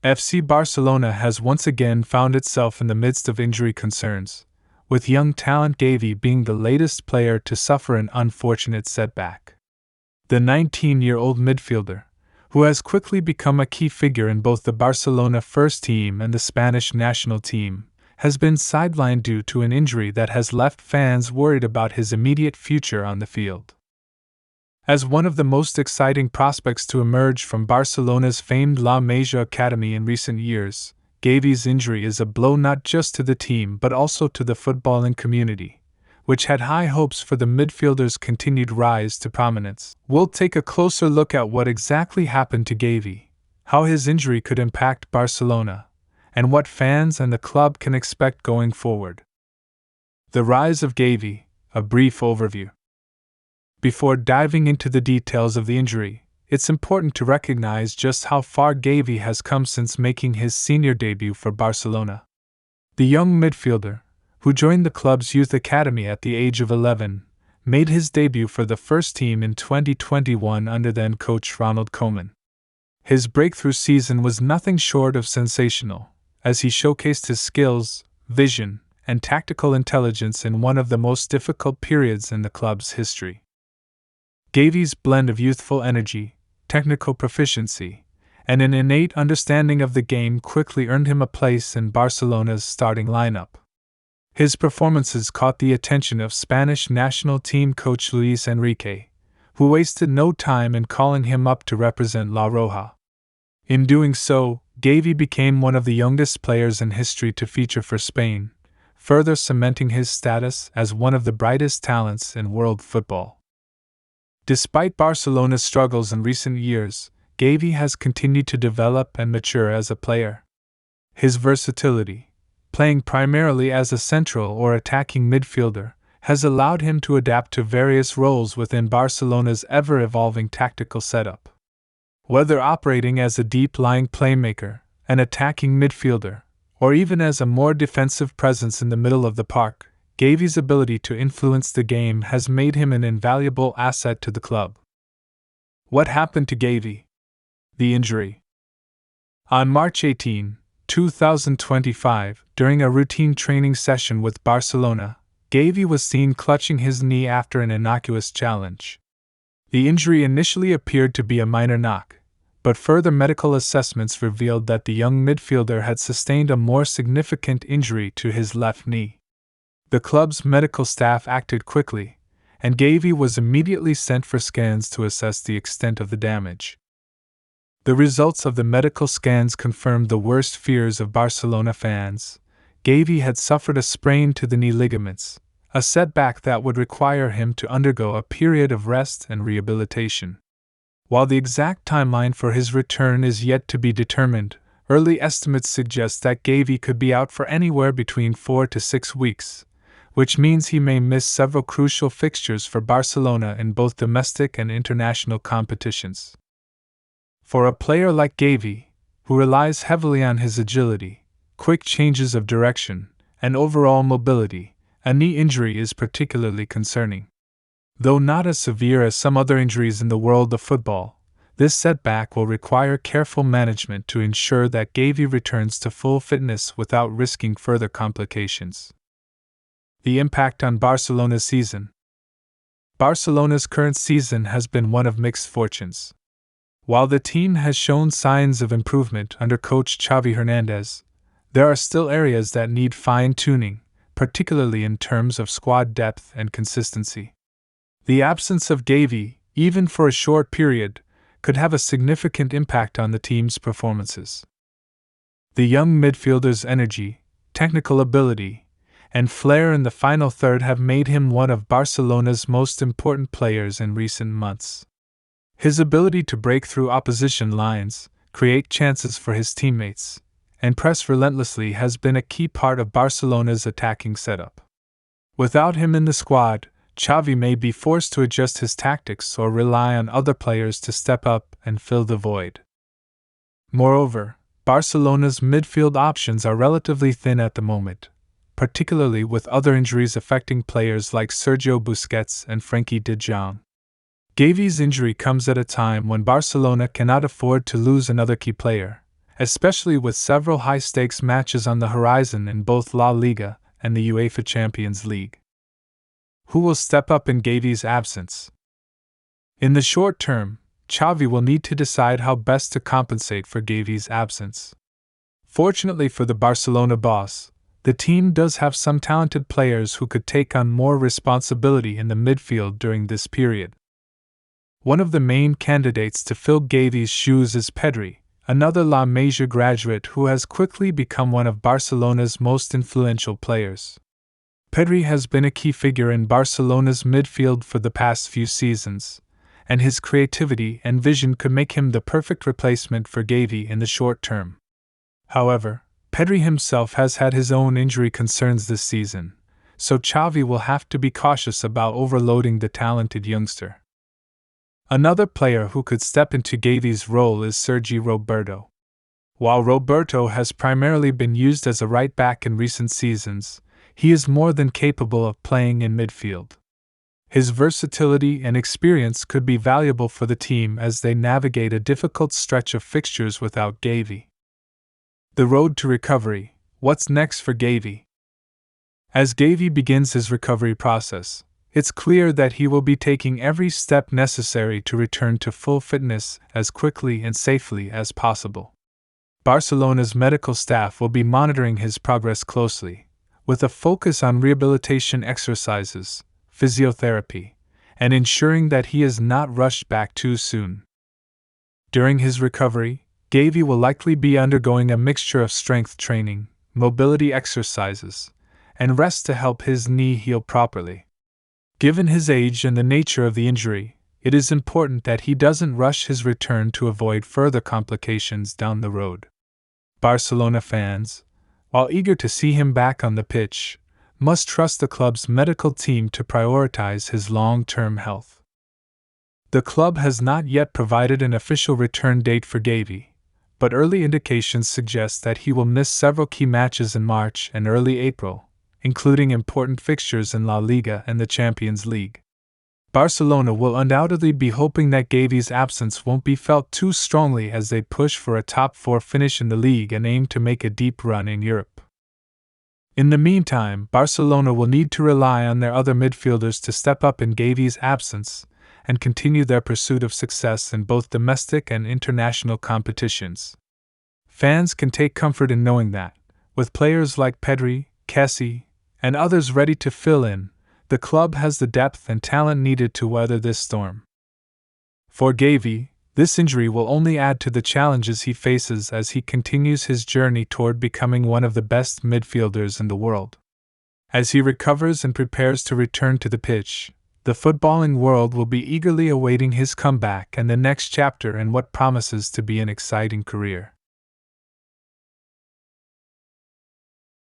FC Barcelona has once again found itself in the midst of injury concerns, with young talent Gavi being the latest player to suffer an unfortunate setback. The 19-year-old midfielder, who has quickly become a key figure in both the Barcelona first team and the Spanish national team, has been sidelined due to an injury that has left fans worried about his immediate future on the field. As one of the most exciting prospects to emerge from Barcelona's famed La Masia academy in recent years, Gavi's injury is a blow not just to the team but also to the footballing community, which had high hopes for the midfielder's continued rise to prominence. We'll take a closer look at what exactly happened to Gavi, how his injury could impact Barcelona, and what fans and the club can expect going forward. The rise of Gavi, a brief overview. Before diving into the details of the injury, it's important to recognize just how far Gavi has come since making his senior debut for Barcelona. The young midfielder, who joined the club's youth academy at the age of 11, made his debut for the first team in 2021 under then coach Ronald Koeman. His breakthrough season was nothing short of sensational, as he showcased his skills, vision, and tactical intelligence in one of the most difficult periods in the club's history. Gavi's blend of youthful energy, technical proficiency, and an innate understanding of the game quickly earned him a place in Barcelona's starting lineup. His performances caught the attention of Spanish national team coach Luis Enrique, who wasted no time in calling him up to represent La Roja. In doing so, Gavi became one of the youngest players in history to feature for Spain, further cementing his status as one of the brightest talents in world football. Despite Barcelona's struggles in recent years, Gavi has continued to develop and mature as a player. His versatility, playing primarily as a central or attacking midfielder, has allowed him to adapt to various roles within Barcelona's ever-evolving tactical setup. Whether operating as a deep-lying playmaker, an attacking midfielder, or even as a more defensive presence in the middle of the park, Gavi's ability to influence the game has made him an invaluable asset to the club. What happened to Gavi? The injury. On March 18, 2025, during a routine training session with Barcelona, Gavi was seen clutching his knee after an innocuous challenge. The injury initially appeared to be a minor knock, but further medical assessments revealed that the young midfielder had sustained a more significant injury to his left knee. The club's medical staff acted quickly, and Gavi was immediately sent for scans to assess the extent of the damage. The results of the medical scans confirmed the worst fears of Barcelona fans. Gavi had suffered a sprain to the knee ligaments, a setback that would require him to undergo a period of rest and rehabilitation. While the exact timeline for his return is yet to be determined, early estimates suggest that Gavi could be out for anywhere between 4 to 6 weeks, which means he may miss several crucial fixtures for Barcelona in both domestic and international competitions. For a player like Gavi, who relies heavily on his agility, quick changes of direction, and overall mobility, a knee injury is particularly concerning. Though not as severe as some other injuries in the world of football, this setback will require careful management to ensure that Gavi returns to full fitness without risking further complications. The impact on Barcelona's season. Barcelona's current season has been one of mixed fortunes. While the team has shown signs of improvement under coach Xavi Hernandez, there are still areas that need fine-tuning, particularly in terms of squad depth and consistency. The absence of Gavi, even for a short period, could have a significant impact on the team's performances. The young midfielder's energy, technical ability, and flair in the final third have made him one of Barcelona's most important players in recent months. His ability to break through opposition lines, create chances for his teammates, and press relentlessly has been a key part of Barcelona's attacking setup. Without him in the squad, Xavi may be forced to adjust his tactics or rely on other players to step up and fill the void. Moreover, Barcelona's midfield options are relatively thin at the moment, particularly with other injuries affecting players like Sergio Busquets and Frenkie de Jong. Gavi's injury comes at a time when Barcelona cannot afford to lose another key player, especially with several high-stakes matches on the horizon in both La Liga and the UEFA Champions League. Who will step up in Gavi's absence? In the short term, Xavi will need to decide how best to compensate for Gavi's absence. Fortunately for the Barcelona boss, the team does have some talented players who could take on more responsibility in the midfield during this period. One of the main candidates to fill Gavi's shoes is Pedri, another La Masia graduate who has quickly become one of Barcelona's most influential players. Pedri has been a key figure in Barcelona's midfield for the past few seasons, and his creativity and vision could make him the perfect replacement for Gavi in the short term. However, Pedri himself has had his own injury concerns this season, so Xavi will have to be cautious about overloading the talented youngster. Another player who could step into Gavi's role is Sergi Roberto. While Roberto has primarily been used as a right back in recent seasons, he is more than capable of playing in midfield. His versatility and experience could be valuable for the team as they navigate a difficult stretch of fixtures without Gavi. The road to recovery. What's next for Gavi? As Gavi begins his recovery process, it's clear that he will be taking every step necessary to return to full fitness as quickly and safely as possible. Barcelona's medical staff will be monitoring his progress closely, with a focus on rehabilitation exercises, physiotherapy, and ensuring that he is not rushed back too soon. During his recovery, Gavi will likely be undergoing a mixture of strength training, mobility exercises, and rest to help his knee heal properly. Given his age and the nature of the injury, it is important that he doesn't rush his return to avoid further complications down the road. Barcelona fans, while eager to see him back on the pitch, must trust the club's medical team to prioritize his long-term health. The club has not yet provided an official return date for Gavi, but early indications suggest that he will miss several key matches in March and early April, including important fixtures in La Liga and the Champions League. Barcelona will undoubtedly be hoping that Gavi's absence won't be felt too strongly as they push for a top 4 finish in the league and aim to make a deep run in Europe. In the meantime, Barcelona will need to rely on their other midfielders to step up in Gavi's absence and continue their pursuit of success in both domestic and international competitions. Fans can take comfort in knowing that, with players like Pedri, Kessie, and others ready to fill in, the club has the depth and talent needed to weather this storm. For Gavi, this injury will only add to the challenges he faces as he continues his journey toward becoming one of the best midfielders in the world. As he recovers and prepares to return to the pitch, the footballing world will be eagerly awaiting his comeback and the next chapter in what promises to be an exciting career.